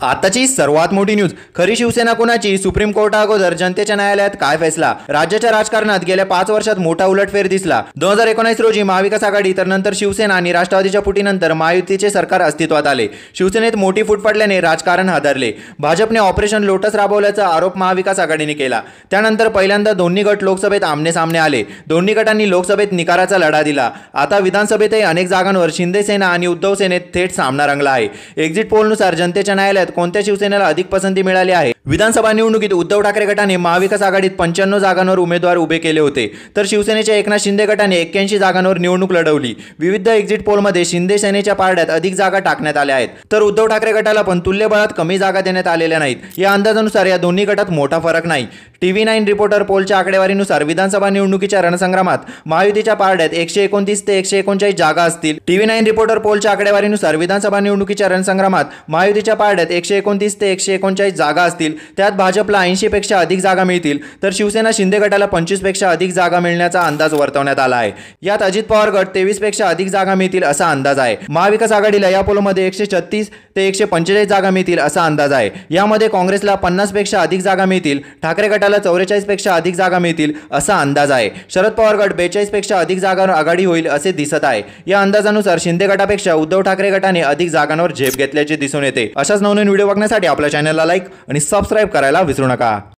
आताची सर्वात मोठी न्यूज, खरी शिवसेना कोणाची? सुप्रीम कोर्टा अगोदर जनतेच्या न्यायालयात काय फैसला? राज्याच्या राजकारणात गेल्या 5 वर्षात मोठा उलटफेर दिसला। 2019 रोजी महाविकास आघाडी तर नंतर शिवसेना आणि राष्ट्रवादीच्या फुटीनंतर महायुतीचे सरकार अस्तित्वात आले। शिवसेनेत मोठी फूट पडल्याने राजकारण हादरले। भाजपने ऑपरेशन लोटस राबवल्याचा आरोप महाविकास आघाडीने केला। त्यानंतर पहिल्यांदा दोन्ही गट लोकसभेत आमने-सामने आले। दोन्ही गटांनी लोकसभेत निकाराचा लढा दिला। आता विधानसभेतही अनेक जागांवर शिंदे सेना आणि उद्धव सेनेत थेट सामना रंगला आहे। एक्झिट पोलनुसार जनतेच्या न्यायालयात कोणत्या शिवसेनेला अधिक पसंती मिळाली आहे? विधानसभा निवडणुकीत उद्धव ठाकरे गटाने महाविकास आघाडीत 95 जागांवर उमेदवार उभे केले होते, तर शिवसेनेच्या एकनाथ शिंदे गटाने 81 जागांवर निवडणूक लढवली। विविध एक्झिट पोलमध्ये शिंदे सेनेच्या पारड्यात अधिक जागा टाकण्यात आल्या आहेत, तर उद्धव ठाकरे गटाला पण तुल्यबळात कमी जागा देण्यात आलेल्या नाहीत। या अंदाजानुसार या दोन्ही गटात मोठा फरक नाही। TV9 रिपोर्टर पोलच्या आकडेवारीनुसार विधानसभा निवडणुकीच्या रणसंग्रामात महायुतीच्या पारड्यात 129 ते 139 जागा असतील। TV9 रिपोर्टर पोलच्या आकडेवारीनुसार विधानसभा निवडणुकीच्या रणसंग्रामात महायुतीच्या पारड्यात 129 ते 139 जागा असतील। त्यात भाजपला 80 पेक्षा अधिक जागा मिळतील, तर शिवसेना शिंदे गटाला 25 पेक्षा अधिक जागा मिळण्याचा अंदाज वर्तवण्यात आला आहे। यात अजित पवार गट 23 पेक्षा अधिक जागा मिळतील असा अंदाज आहे। महाविकास आघाडीला या पोलमध्ये 136 ते 145 जागा मिळतील असा अंदाज आहे। यामध्ये काँग्रेसला 50 पेक्षा अधिक जागा मिळतील, ठाकरे गटाला 44 पेक्षा अधिक जागा मिळतील असा अंदाज आहे। शरद पवार गट 42 पेक्षा अधिक जागांवर आघाडी होईल असे दिसत आहे। या अंदाजानुसार शिंदे गटापेक्षा उद्धव ठाकरे गटाने अधिक जागांवर झेप घेतल्याचे दिसून येते। अशाच नवनवीन व्हिडिओ बघण्यासाठी आपल्या चॅनलला लाईक आणि सबस्क्राइब करायला विसरू नका।